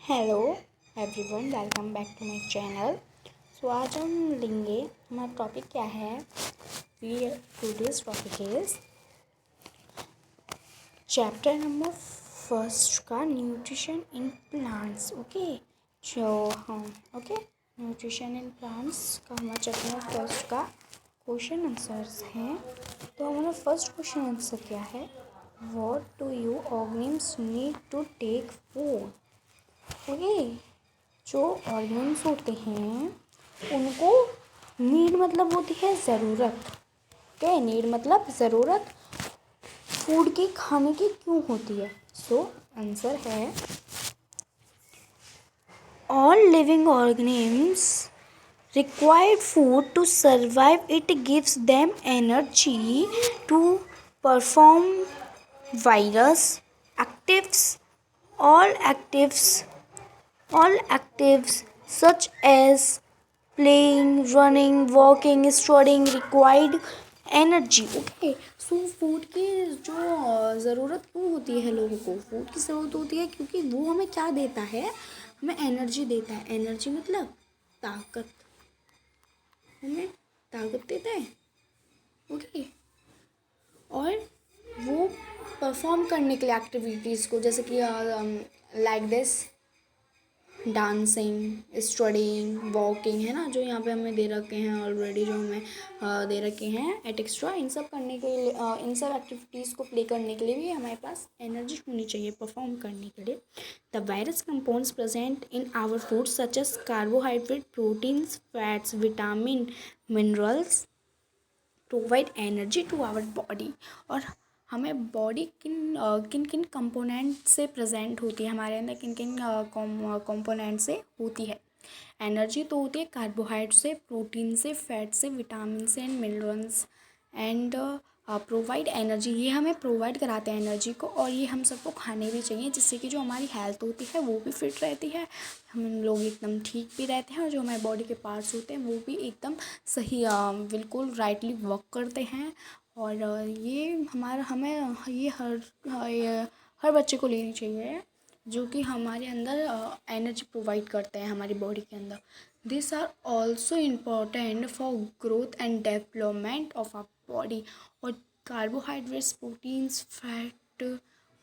Hello everyone, welcome back to my channel. So आज हम लेंगे, हमारा टॉपिक क्या है। Today's topic is chapter number first का nutrition in plants. Okay nutrition in plants का हमारा चैप्टर नंबर फर्स्ट का क्वेश्चन आंसर्स हैं। तो हमारा फर्स्ट क्वेश्चन आंसर क्या है, what do you organisms need to take food. Okay, जो ऑर्गेन्स होते हैं उनको नीड मतलब होती है ज़रूरत। ओके, नीड मतलब ज़रूरत फूड की, खाने की क्यों होती है। सो आंसर है all living organisms required food to survive. It gives them energy to perform virus actives. all actives All actives such as playing, running, walking, studying required energy. Okay, so food की जो ज़रूरत क्यों होती है, लोगों को food की ज़रूरत होती है क्योंकि वो हमें क्या देता है, हमें एनर्जी देता है। एनर्जी मतलब ताकत, हमें ताकत देता है। ओके, और वो परफॉर्म करने के लिए एक्टिविटीज़ को, जैसे कि like this dancing, studying, walking, है ना, जो यहाँ पे हमें दे रखे हैं ऑलरेडी, जो हमें दे रखे हैं एट एक्स्ट्रा, इन सब करने के लिए, इन सब एक्टिविटीज़ को प्ले करने के लिए भी हमारे पास एनर्जी होनी चाहिए परफॉर्म करने के लिए। The various compounds present in our food such as carbohydrate, proteins, fats, vitamin, minerals provide energy to our body. और हमें बॉडी किन किन कंपोनेंट से प्रेजेंट होती है, हमारे अंदर किन किन कंपोनेंट से होती है एनर्जी। तो होती है कार्बोहाइड्रेट से, प्रोटीन से, फैट से, विटामिन से and minerals and provide energy. ये हमें प्रोवाइड कराते हैं एनर्जी को, और ये हम सबको खाने भी चाहिए, जिससे कि जो हमारी हेल्थ होती है वो भी फिट रहती है, हम लोग एकदम ठीक भी रहते हैं, और जो हमारे बॉडी के पार्ट्स होते हैं वो भी एकदम सही बिल्कुल राइटली वर्क करते हैं। और ये हमारा हमें ये हर बच्चे को लेनी चाहिए, जो कि हमारे अंदर एनर्जी प्रोवाइड करते हैं हमारी बॉडी के अंदर। This are also important for growth and development of our body. और carbohydrates, proteins, fat,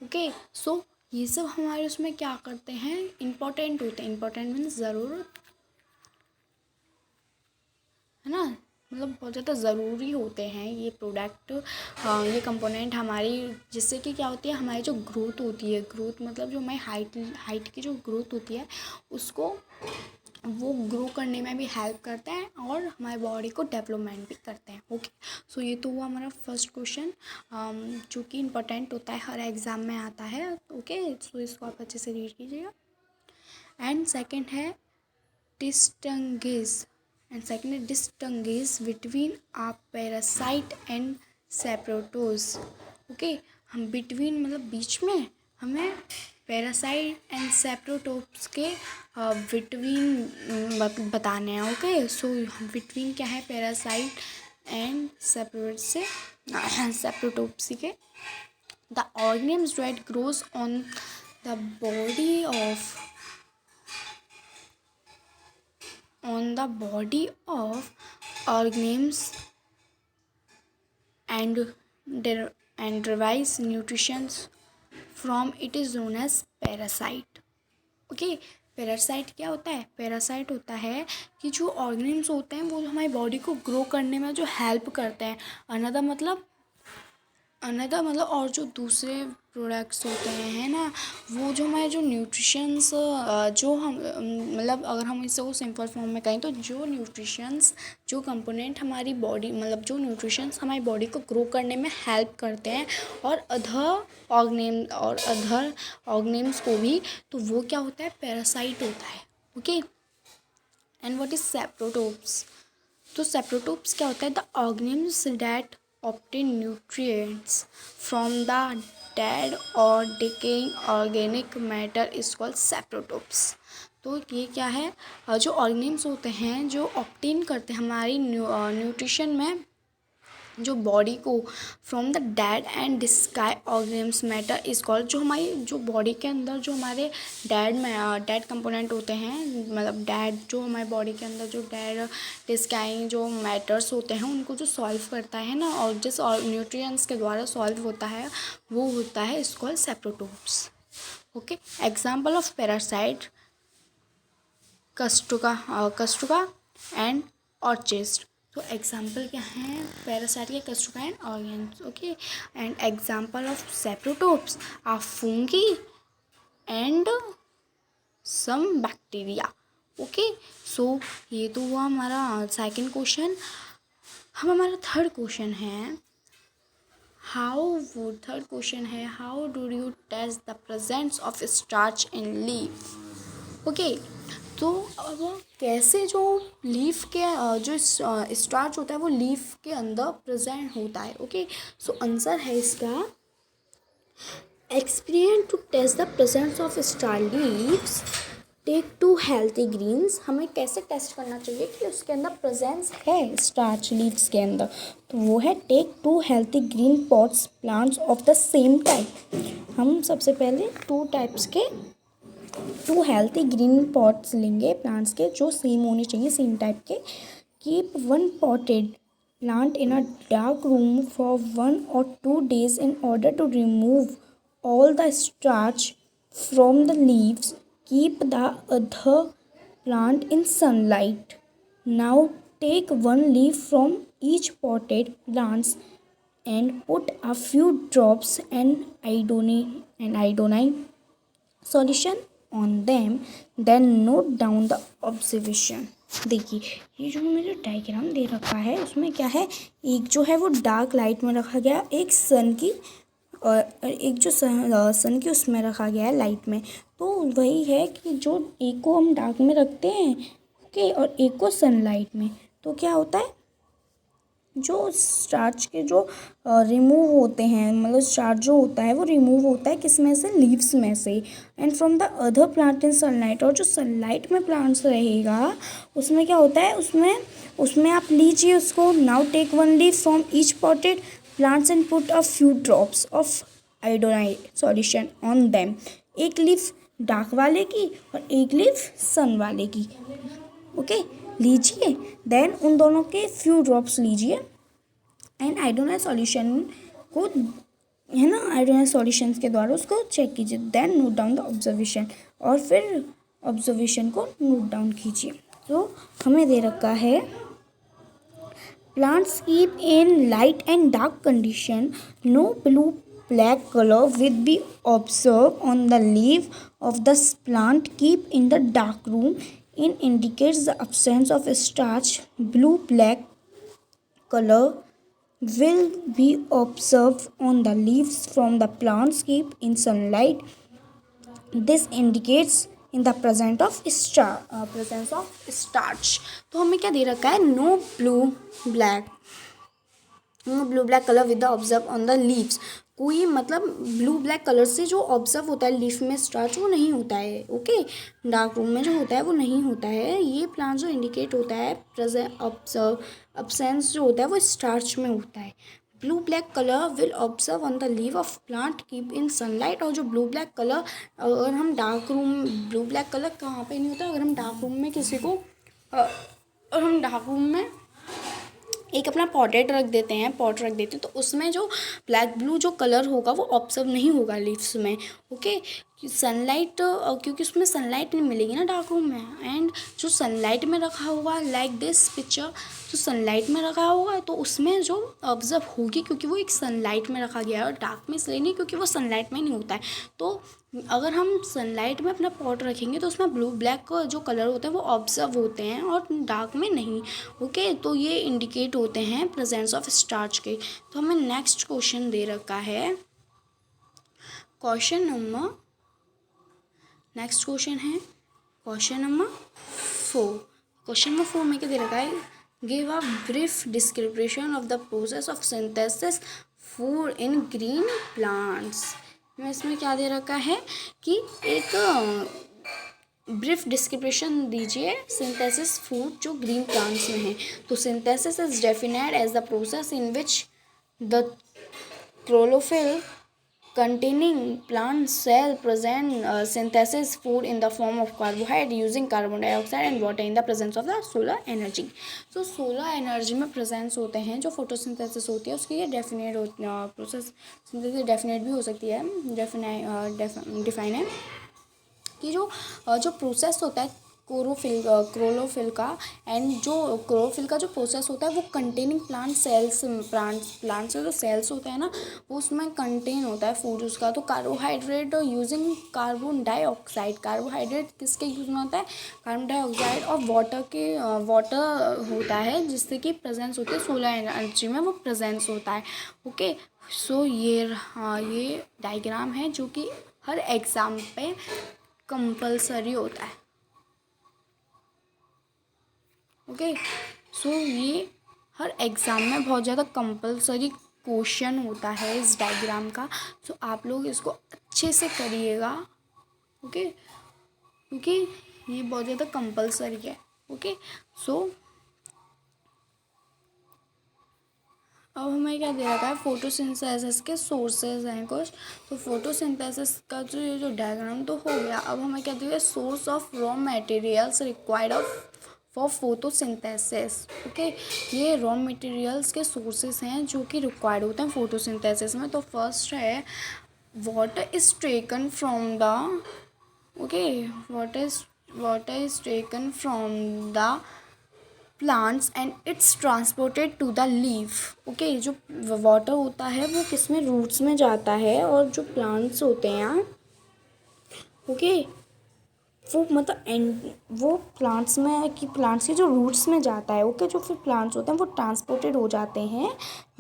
okay, so ये सब हमारे उसमें क्या करते हैं, इम्पॉर्टेंट होते हैं। इम्पॉर्टेंट मीन्स ज़रूरत, है ना, मतलब बहुत ज़्यादा ज़रूरी होते हैं ये प्रोडक्ट, ये कंपोनेंट हमारी, जिससे कि क्या होती है, हमारी जो ग्रोथ होती है, ग्रोथ मतलब जो हमारी हाइट की जो ग्रोथ होती है उसको वो ग्रो करने में भी हेल्प करते हैं, और हमारी बॉडी को डेवलपमेंट भी करते हैं। ओके, सो ये तो हुआ हमारा फर्स्ट क्वेश्चन, जो कि इम्पोर्टेंट होता है, हर एग्ज़ाम में आता है। ओके, सो इसको आप अच्छे से रीड कीजिएगा। एंड सेकेंड है distinguish, between a parasite and saprotrophs. Okay, हम बिटवीन मतलब बीच में, हमें पैरासाइट एंड सेप्रोटोप्स के बिटवीन बताने हैं। ओके, सो बिटवीन क्या है, पैरासाइट एंड सेप्रोटोप्स के। The organisms that grows on the body of organisms and derives nutrition from it is known as parasite. Okay, parasite क्या होता है, पैरासाइट होता है कि जो ऑर्गेनिम्स होते हैं वो हमारी बॉडी को ग्रो करने में जो हेल्प करते हैं। अनदर मतलब और जो दूसरे प्रोडक्ट्स होते हैं, है ना, वो जो हमारे जो न्यूट्रिशंस, जो हम मतलब अगर हम इसको सिंपल फॉर्म में कहें तो जो न्यूट्रिशंस, जो कंपोनेंट हमारी बॉडी, मतलब जो न्यूट्रिशंस हमारी बॉडी को ग्रो करने में हेल्प करते हैं, और अदर ऑर्गेनिम्स को भी, तो वो क्या होता है, पैरासाइट होता है। Okay, and what is saprotrophs. तो सेप्रोटोप्स क्या होता है, the organisms that obtain nutrients from the dead or decaying organic matter is called saprotopes. तो ये क्या है, जो ऑर्गेनिम्स होते हैं जो ऑब्टेन करते हैं हमारी न्यूट्रिशन में जो बॉडी को from the dead and decay organisms matter is called, जो हमारी जो बॉडी के अंदर जो हमारे डेड कंपोनेंट होते हैं, मतलब डेड जो हमारे बॉडी के अंदर जो डेड डिस्काई जो मैटर्स होते हैं उनको जो सॉल्व करता है ना, और जिस न्यूट्रिएंट्स के द्वारा सॉल्व होता है वो होता है is called saprotrophs. Okay, example of parasite cuscuta and orchids. तो एग्जाम्पल क्या है पैरासाइट के, cuscuta and organs. Okay, and example of saprotrophs are fungi and some bacteria. Okay, so ये तो हुआ हमारा सेकंड क्वेश्चन। अब हमारा थर्ड क्वेश्चन है थर्ड क्वेश्चन है how do you test the presence of starch in leaf. Okay, तो अब कैसे जो लीफ के जो स्टार्च होता है वो लीफ के अंदर प्रेजेंट होता है। ओके, सो आंसर है इसका experiment to test the presence of starch leaves, take 2 healthy greens. हमें कैसे टेस्ट करना चाहिए कि उसके अंदर प्रेजेंस है स्टार्च लीव्स के अंदर, तो वो है take 2 healthy green pots plants of the same type. हम सबसे पहले 2 टाइप्स के 2 हेल्थी ग्रीन पॉट्स लेंगे प्लांट्स के जो सेम होने चाहिए, सेम टाइप के। Keep 1 potted plant in a dark room for 1 or 2 days in order to remove all the starch from the leaves. Keep the other plant in sunlight. Now take 1 leaf from each potted plants and put a few drops and iodine solution on them, then note down the observation। देखिए ये जो हमें जो diagram दे रखा है उसमें क्या है, एक जो है वो डार्क लाइट में रखा गया, एक सन की और एक जो सन की उसमें रखा गया है लाइट में। तो वही है कि जो एक को हम डार्क में रखते हैं ओके, और एक को सनलाइट में, तो क्या होता है जो स्टार्च के जो रिमूव होते हैं, मतलब स्टार्च जो होता है वो रिमूव होता है किस में से, लीव्स में से, and from the other plant in sunlight. और जो सनलाइट में प्लांट्स रहेगा उसमें क्या होता है, उसमें आप लीजिए उसको। Now take 1 leaf from each potted plants and put a few drops of iodine solution on them. एक लीफ डार्क वाले की और एक लीफ सन वाले की। ओके, लीजिए, देन उन दोनों के फ्यू ड्रॉप्स लीजिए एंड आयोडाइन सॉल्यूशन को, है ना, आयोडाइन सॉल्यूशन के द्वारा उसको चेक कीजिए। Then note down the observation, और फिर ऑब्जर्वेशन को नोट डाउन कीजिए। तो हमें दे रखा है plants keep in light and dark condition, no blue black color will be observed on the leaf of the plant. Keep in the dark room, it indicates the absence of starch. Blue black color will be observed on the leaves from the plants. Keep in sunlight, this indicates in the presence of starch। तो हमें क्या दे रखा है, no blue black colour with the observe on the leaves. कोई मतलब blue black colour से जो ऑब्जर्व होता है लीफ में स्टार्च वो नहीं होता है। ओके, डार्क रूम में जो होता है वो नहीं होता है। ये प्लांट जो इंडिकेट होता है प्रेजेंट अब्सेंस जो होता है वो स्टार्च में होता है। Blue black colour will observe on the leave of plant keep in sunlight. और जो ब्लू ब्लैक कलर, अगर हम dark room, blue black colour कहाँ पे नहीं होता, अगर हम डार्क रूम में किसी को और हम डार्क रूम में एक अपना पॉट रख देते हैं तो उसमें जो ब्लैक ब्लू जो कलर होगा वो ऑब्जर्व नहीं होगा लीव्स में। ओके, सनलाइट, क्योंकि उसमें सनलाइट नहीं मिलेगी ना डार्क रूम में, एंड जो सनलाइट में रखा हुआ लाइक दिस पिक्चर, जो सनलाइट में रखा होगा तो उसमें जो ऑब्जर्व होगी, क्योंकि वो एक सनलाइट में रखा गया है, और डार्क में इसलिए नहीं क्योंकि वो सनलाइट में नहीं होता है। तो अगर हम सनलाइट में अपना पॉट रखेंगे तो उसमें ब्लू ब्लैक जो कलर होते हैं वो ऑब्जर्व होते हैं और डार्क में नहीं। ओके, तो ये इंडिकेट होते हैं प्रेजेंस ऑफ स्टार्च के। तो हमें नेक्स्ट क्वेश्चन दे रखा है, नेक्स्ट क्वेश्चन है क्वेश्चन नंबर 4। क्वेश्चन नंबर 4 में क्या दे रखा है, give a brief description of the process of synthesis food in green plants. इसमें क्या दे रखा है कि एक ब्रीफ डिस्क्रिप्शन दीजिए सिंथेसिस फूड जो ग्रीन प्लांट्स में है। तो synthesis is defined as the process in which the chlorophyll containing plant cell present synthesis food in the form of carbohydrate using carbon dioxide and water in the presence of the solar energy। तो solar energy में presence होते हैं जो photosynthesis होती है उसकी ये definite process synthesis definite भी हो सकती है, डिफाइन है कि जो प्रोसेस होता है क्लोरोफिल का एंड जो क्लोरोफिल का जो प्रोसेस होता है वो कंटेनिंग प्लांट्स के जो सेल्स होते हैं ना वो उसमें कंटेन होता है फूड उसका। तो carbohydrate using carbon dioxide, carbohydrate किसके यूज़ में होता है, कार्बन डाइऑक्साइड और वाटर होता है जिससे कि प्रेजेंस होती है सोलर एनर्जी में, वो प्रेजेंस होता है। ओके, सो ये डायग्राम है जो कि हर एग्ज़ाम पे कंपलसरी होता है। ओके, सो ये हर एग्ज़ाम में बहुत ज़्यादा कंपलसरी क्वेश्चन होता है इस डायग्राम का। सो आप लोग इसको अच्छे से करिएगा। ओके, क्योंकि ये बहुत ज़्यादा कंपलसरी है। ओके, सो अब हमें क्या दे रखा है, फोटोसिंथेसिस के सोर्सेज हैं कुछ। तो फोटोसिंथेसिस का जो डायग्राम तो हो गया। अब हमें क्या दिया, source of raw materials required for photosynthesis. Okay, ये रॉ मटेरियल्स के सोर्सेज हैं जो कि रिक्वायर्ड होते हैं फोटोसिंथेसिस में। तो फर्स्ट है water is taken from the water is taken from the plants and it's transported to the leaf. Okay, जो वाटर होता है वो किस में, रूट्स में जाता है और जो प्लांट्स होते हैं ओके वो मतलब वो प्लांट्स के जो रूट्स में जाता है। ओके, जो फिर प्लांट्स होते हैं वो ट्रांसपोर्टेड हो जाते हैं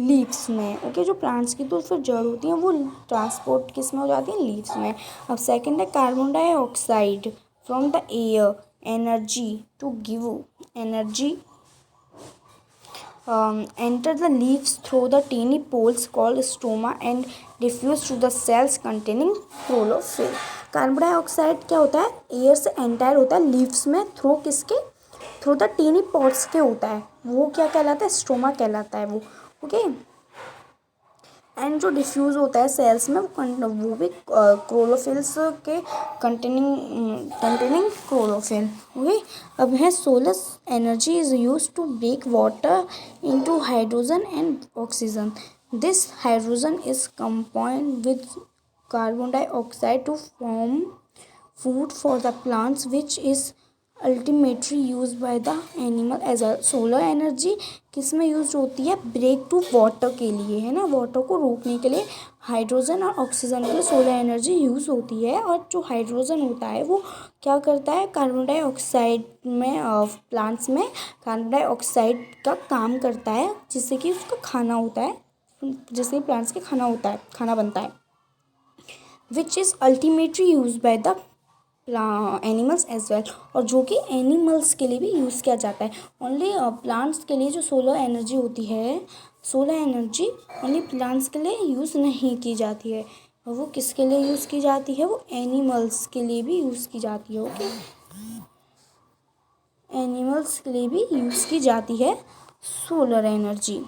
लीव्स में। ओके, जो प्लांट्स की तो फिर जड़ होती हैं वो ट्रांसपोर्ट किस में हो जाती हैं, लीव्स में। अब सेकंड है carbon dioxide from the air energy to give energy enter the leaves through the tiny poles called stoma and diffuse to the cells containing chlorophyll। Carbon dioxide क्या होता है, एयर से एंटायर होता है leaves में, through the tiny pots के होता है, वो क्या कहलाता है, स्टोमा कहलाता है वो। ओके, एंड जो डिफ्यूज़ होता है सेल्स में वो भी क्लोरोफिल्स के कंटेनिंग क्लोरोफिल। ओके, अब है solar energy is use to break water into hydrogen and oxygen. This hydrogen is combined with carbon dioxide to form food for the plants which is ultimately use by the animal as a. Solar energy किस में use होती है, break to water के लिए, है ना, water को रोकने के लिए हाइड्रोजन और ऑक्सीजन के लिए सोलर एनर्जी यूज़ होती है। और जो हाइड्रोजन होता है वो क्या करता है, कार्बन डाइऑक्साइड में प्लांट्स में कार्बन डाइऑक्साइड का काम करता है जिससे कि उसका खाना होता है, जिससे प्लांट्स के खाना बनता है which is ultimately use by the animals as well. और जो कि एनिमल्स के लिए भी यूज़ किया जाता है। ओनली प्लांट्स के लिए जो सोलर एनर्जी होती है, सोलर एनर्जी ओनली प्लांट्स के लिए यूज़ नहीं की जाती है, वो किसके लिए यूज़ की जाती है, वो एनिमल्स के लिए भी यूज़ की जाती है। ओके, एनिमल्स के लिए भी यूज़ की जाती है सोलर एनर्जी।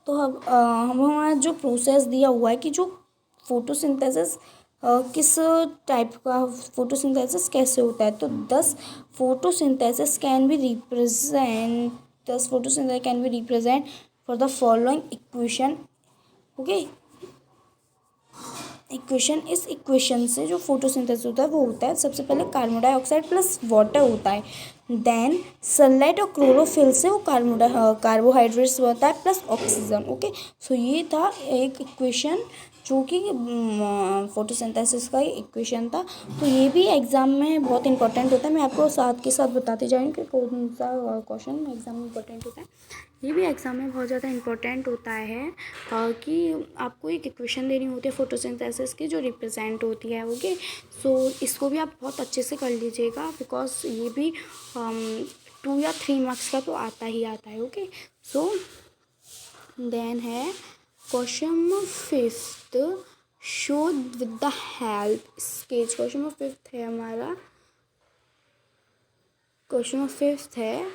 तो अब हमारा जो प्रोसेस दिया हुआ है कि जो फोटोसिंथेसिस किस टाइप का फोटोसिंथेसिस कैसे होता है। तो 10 photosynthesis can be represent for the following equation. Okay, equation से जो फोटोसिंथेसिस होता है वो होता है, सबसे पहले कार्बन डाइऑक्साइड प्लस वाटर होता है, देन सनलाइट और क्लोरोफिल से वो कार्बोहाइड्रेट्स होता है प्लस ऑक्सीजन। ओके, सो ये था एक इक्वेशन जो कि फोटोसिंथेसिस का इक्वेशन था। तो ये भी एग्ज़ाम में बहुत इंपॉर्टेंट होता है, मैं आपको साथ के साथ बताते जाऊँगी कि कौन सा क्वेश्चन एग्ज़ाम में इंपॉर्टेंट होता है। ये भी एग्ज़ाम में बहुत ज़्यादा इंपॉर्टेंट होता है कि आपको एक इक्वेशन देनी होती है फोटोसिंथेसिस की जो रिप्रेजेंट होती है। ओके, सो इसको भी आप बहुत अच्छे से कर लीजिएगा बिकॉज ये भी 2 या 3 मार्क्स का तो आता ही आता है। ओके, सो देन है question number 5th show with the help sketch. Question number 5th है हमारा क्वेश्चन 5 है,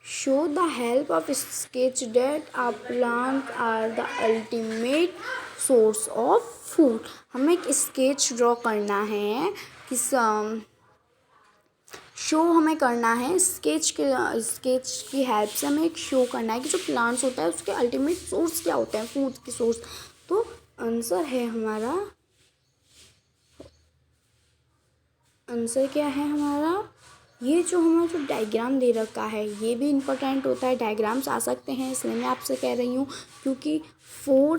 show the help of sketch that a plant are the ultimate source of food. हमें एक स्केच ड्रॉ करना है, किस show हमें करना है, स्केच की हेल्प से हमें एक शो करना है कि जो प्लांट्स होता है उसके अल्टीमेट सोर्स क्या होते हैं, फूड के सोर्स। तो आंसर है हमारा, आंसर क्या है हमारा, ये जो हमारा जो डायग्राम दे रखा है ये भी इम्पोर्टेंट होता है। डायग्राम्स आ सकते हैं, इसलिए मैं आपसे कह रही हूँ, क्योंकि 4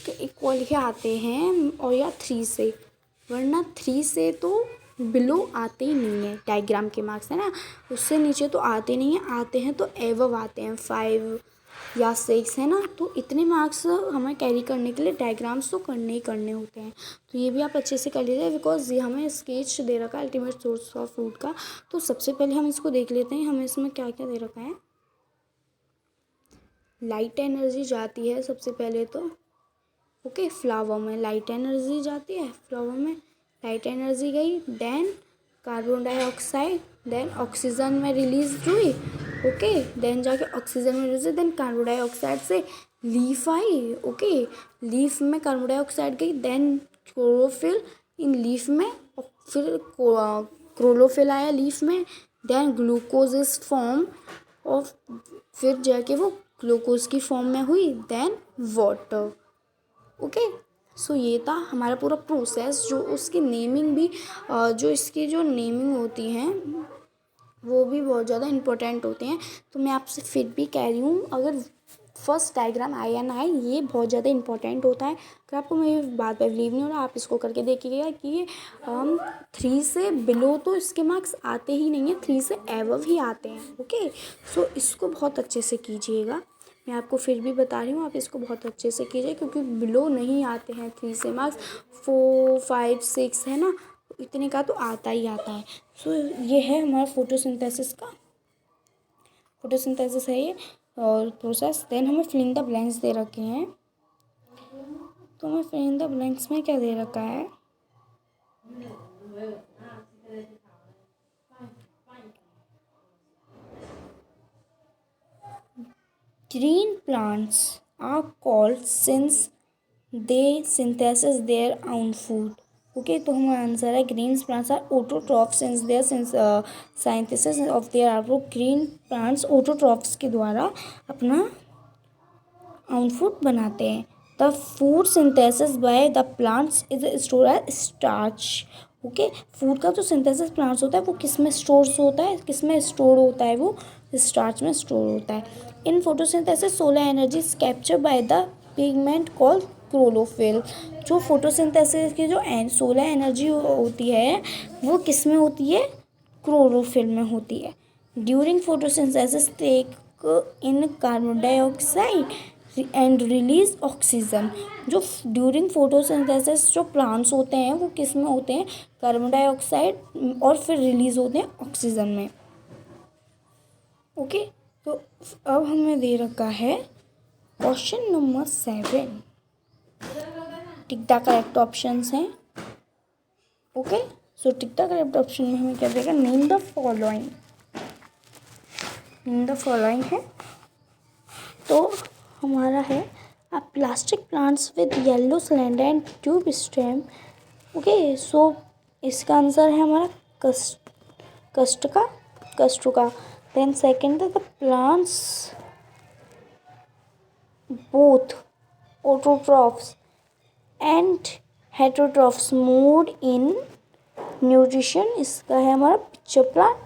के इक्वल ही आते हैं और या 3 से, वरना 3 से तो बिलो आते ही नहीं है डायग्राम के मार्क्स, है ना। उससे नीचे तो आते नहीं हैं, आते हैं तो एवव आते हैं 5 या 6, है ना। तो इतने मार्क्स हमें कैरी करने के लिए डायग्राम्स तो करने ही करने होते हैं। तो ये भी आप अच्छे से कर लीजिए, बिकॉज ये हमें स्केच दे रखा है अल्टीमेट सोर्स ऑफ फूड का। तो सबसे पहले हम इसको देख लेते हैं, हमें इसमें क्या क्या दे रखा है। लाइट एनर्जी जाती है सबसे पहले तो, ओके, फ्लावर में लाइट एनर्जी जाती है, फ्लावर में लाइट एनर्जी गई, then carbon dioxide, then oxygen में रिलीज हुई, ओके, देन जाके ऑक्सीजन में रिलीज, देन कार्बन डाइऑक्साइड से लीफ आई, ओके, लीफ में कार्बन डाइऑक्साइड गई, देन क्लोरोफिल इन लीफ में, फिर क्लोरोफिल आया लीफ में, then glucose is form of, फिर जाके वो ग्लूकोज की फॉर्म में हुई, देन वाटर, ओके। सो ये था हमारा पूरा प्रोसेस। जो उसकी नेमिंग भी जो इसकी जो नेमिंग होती हैं वो भी बहुत ज़्यादा इम्पोर्टेंट होते हैं। तो मैं आपसे फिर भी कह रही हूँ, अगर फर्स्ट डायग्राम आए या ना आए, ये बहुत ज़्यादा इंपॉर्टेंट होता है। अगर आपको मेरी बात पर बिलीव नहीं हो रहा, आप इसको करके देखिएगा कि 3 से बिलो तो इसके मार्क्स आते ही नहीं हैं, 3 से एवव ही आते हैं, ओके। सो इसको बहुत अच्छे से कीजिएगा, मैं आपको फिर भी बता रही हूँ, आप इसको बहुत अच्छे से कीजिए, क्योंकि बिलो नहीं आते हैं 3 से मार्क्स, 4, 5, 6, है ना, इतने का तो आता ही आता है। सो ये है हमारा फोटोसिंथेसिस का, फोटोसिंथेसिस है ये और प्रोसेस। देन हमें फिल इन द ब्लैंक्स दे रखे हैं, तो हमें फिल इन द ब्लैंक्स में क्या दे रखा है, green plants are called since they synthesize their own food, okay. तो हमारा आंसर है green plants are autotroph since their synthesis of their are, वो ग्रीन प्लांट्स ऑटोट्रॉफ्स के द्वारा अपना own फूड बनाते हैं। The food synthesis by the plants is store as starch, okay. Food का जो सिंथेसिस प्लांट्स होता है वो किस में स्टोर होता है, किस में स्टोर होता है, वो स्टार्च में स्टोर होता है। In photosynthesis solar energy is capture by the pigment called chlorophyll. जो फोटोसिंथेसिस की जो सोलर एनर्जी होती है वो किस में होती है, क्लोरोफिल में होती है। During photosynthesis take in carbon dioxide and release oxygen. जो ड्यूरिंग फोटोसिंथेसिस जो प्लांट्स होते हैं वो किस में होते हैं, कार्बन डाइऑक्साइड, और फिर रिलीज होते हैं ऑक्सीजन में, ओके। तो अब हमें दे रखा है question number 7, tick the correct options हैं, okay. So tick the correct option में हमें क्या देगा, name the following, name the following है। तो हमारा है a plastic plants with yellow cylinder and tube stem, okay. So इसका आंसर है हमारा कस्टुका। देन सेकेंड है the plants both autotrophs and heterotrophs mode in nutrition, इसका है हमारा पिक्चर प्लांट।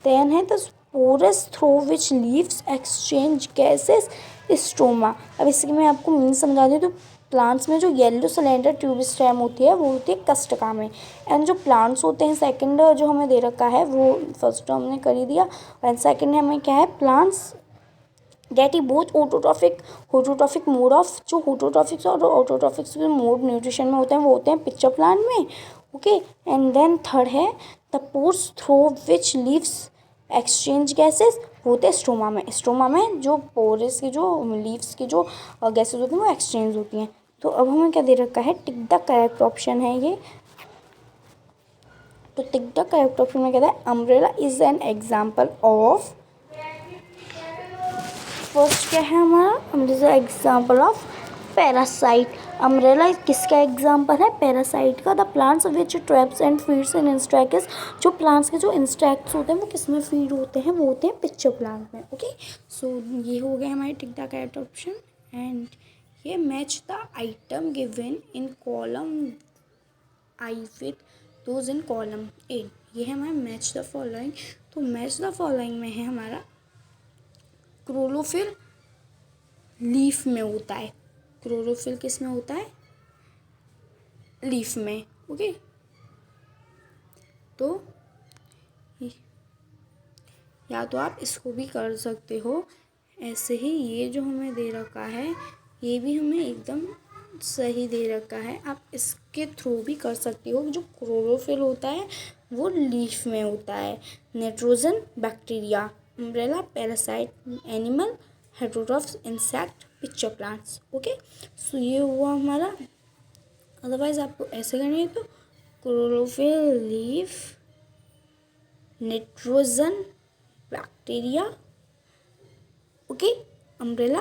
देन है the spores through which leaves exchange gases stoma. अब इसकी मैं आपको मीन समझा दूँ, तो प्लांट्स में जो येलो सिलेंडर ट्यूब स्टेम होती है वो होती है कस्टका में, एंड जो प्लांट्स होते हैं सेकंड जो हमें दे रखा है वो फर्स्ट तो हमने कर ही दिया, एंड सेकंड हमें क्या है, plants get e both autotrophic mode of, जो ऑटोट्रॉफिक्स और ऑटोट्रॉफिक्स मोड न्यूट्रिशन में होते हैं वो होते हैं पिक्चर प्लांट में, ओके। एंड देन थर्ड है the pores through which leaves exchange gases, होते हैं स्टोमा में जो पोरस की जो लीव्स की जो गैसेस होती हैं वो एक्सचेंज होती हैं। तो अब हमें क्या दे रखा है, टिक द करेक्ट ऑप्शन है ये तो टिक द करेक्ट ऑप्शन में कहता है umbrella is an example of, first क्या है हमारा, umbrella example of parasite. Umbrella किसका एग्जाम्पल है, पैरासाइट का। The plants which traps and feeds in insects, जो प्लांट्स के जो इंस्ट्रैक्ट्स होते हैं वो किस में फीड होते हैं, वो होते हैं पिक्चर प्लांट में। ओके, सो ये हो गया हमारे tick the correct option. And ये match the item given in column I with those in column A, ये है हमारा मैच द फॉलोइंग। तो मैच द फॉलोइंग में है हमारा क्लोरोफिल लीफ में होता है, क्लोरोफिल किस में होता है, लीफ में। ओके, तो या तो आप इसको भी कर सकते हो ऐसे ही, ये जो हमें दे रखा है ये भी हमें एकदम सही दे रखा है, आप इसके थ्रू भी कर सकते हो। जो क्लोरोफिल होता है वो लीफ में होता है, nitrogen bacteria, umbrella parasite, animal heterotrophs, insect pitcher plants. Okay, so ये हुआ हमारा। अदरवाइज आपको ऐसे करनी है तो chlorophyll leaf, nitrogen bacteria, okay, umbrella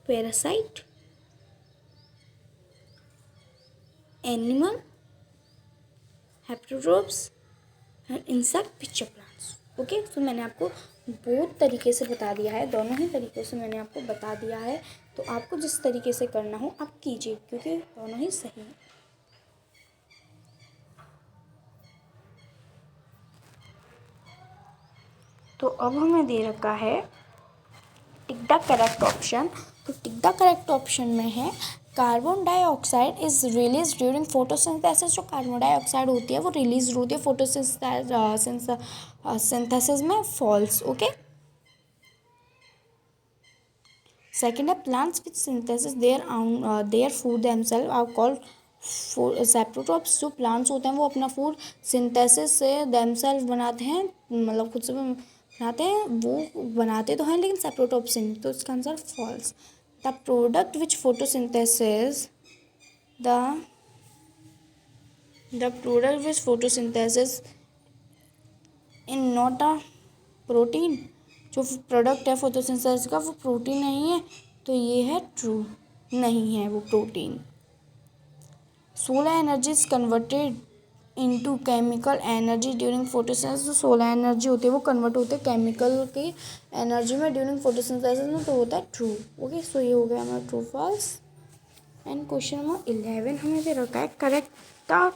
parasite, animal heterotrophs and insect pitcher plants. Okay, तो मैंने आपको बहुत तरीके से बता दिया है, दोनों ही तरीक़ों से मैंने आपको बता दिया है। तो आपको जिस तरीके से करना हो आप कीजिए, क्योंकि दोनों ही सही हैं। तो अब हमें दे रखा है टिक द करेक्ट ऑप्शन। तो टिक द करेक्ट ऑप्शन में है carbon dioxide is release during photosynthesis. जो कार्बन डाइऑक्साइड होती है वो रिलीज होती है फोटोसिंथेसिस में, फॉल्स। ओके, सेकेंड है plants which synthesis their food themself are called saprotrophs. जो प्लांट्स होते हैं वो अपना फूड सिंथेसिस से देमसेल्फ बनाते हैं, मतलब खुद से बनाते हैं, वो बनाते तो हैं लेकिन सेप्रोट्रॉप्स नहीं, तो इसका answer false. The product which photosynthesis the product which photosynthesis in not a protein. जो प्रोडक्ट है फोटोसिंथेसिस का वो प्रोटीन नहीं है, तो ये है ट्रू, नहीं है वो protein. Solar energy is converted into chemical energy during photosynthesis. जो सोलर एनर्जी होती है वो कन्वर्ट होते हैं केमिकल की एनर्जी में ड्यूरिंग फोटोसिंथेसिस में, तो होता है ट्रू। ओके, सो ये हो गया हमारा true false. And question number 11 हमें दे रखा है correct the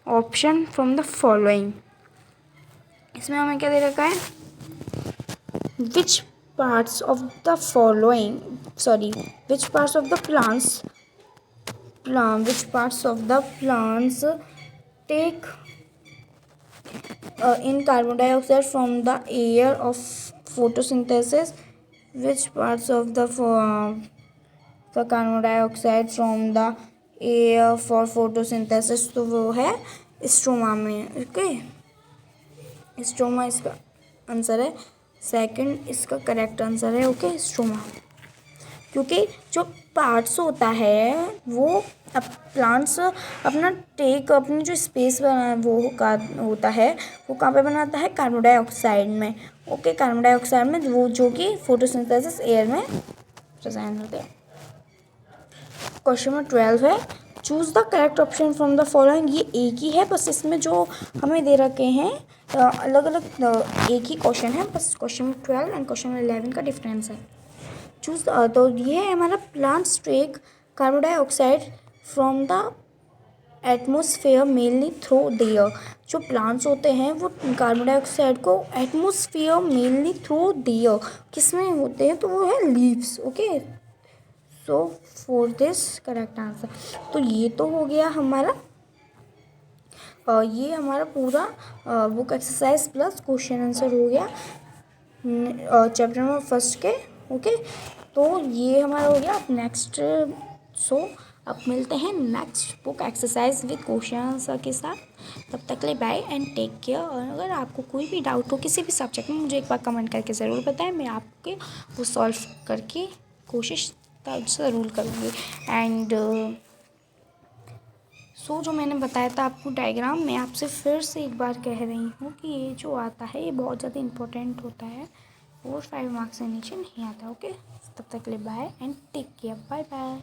option from the following. इसमें हमें क्या दे रखा है, which parts of the plants take in carbon dioxide from the air of photosynthesis, which parts of the carbon dioxide from the air for photosynthesis, तो वो है stroma में। ओके, स्ट्रोमा इसका आंसर है, सेकंड इसका करेक्ट आंसर है। Okay, stroma, क्योंकि जो पार्ट्स होता है वो अब प्लांट्स अपनी जो स्पेस बना वो का होता है वो कहाँ पे बनाता है, कार्बन डाइऑक्साइड में। ओके, कार्बन डाइऑक्साइड में वो जो कि फोटोसिंथेसिस एयर में प्रेजेंट होते हैं। क्वेश्चन नंबर 12 है choose the correct option from the following. ये एक ही है, बस इसमें जो हमें दे रखे हैं अलग अलग एक ही क्वेश्चन है, बस question number 12 and question number 11 का डिफरेंस है। चूज तो ये है हमारा plants take carbon dioxide from the atmosphere mainly through the air. जो प्लांट्स होते हैं वो कार्बन डाइऑक्साइड को atmosphere mainly through the air किस में होते हैं, तो वो है leaves. Okay, so for this correct answer. तो ये तो हो गया हमारा ये हमारा पूरा book exercise plus question answer हो गया चैप्टर नंबर फर्स्ट के। ओके, तो ये हमारा हो गया। अब नेक्स्ट अब मिलते हैं next book exercise with question answer के साथ। तब तक के लिए बाय एंड टेक केयर। और अगर आपको कोई भी डाउट हो किसी भी सब्जेक्ट में मुझे एक बार कमेंट करके ज़रूर बताएं, मैं आपके वो सॉल्व करके कोशिश ज़रूर करूँगी। एंड सो जो मैंने बताया था आपको डायग्राम, मैं आपसे फिर से एक बार कह रही हूँ कि ये जो आता है ये बहुत ज़्यादा इम्पोर्टेंट होता है, 4-5 मार्क्स से नीचे नहीं आता। ओके, तब तक के लिए bye and take care, bye bye.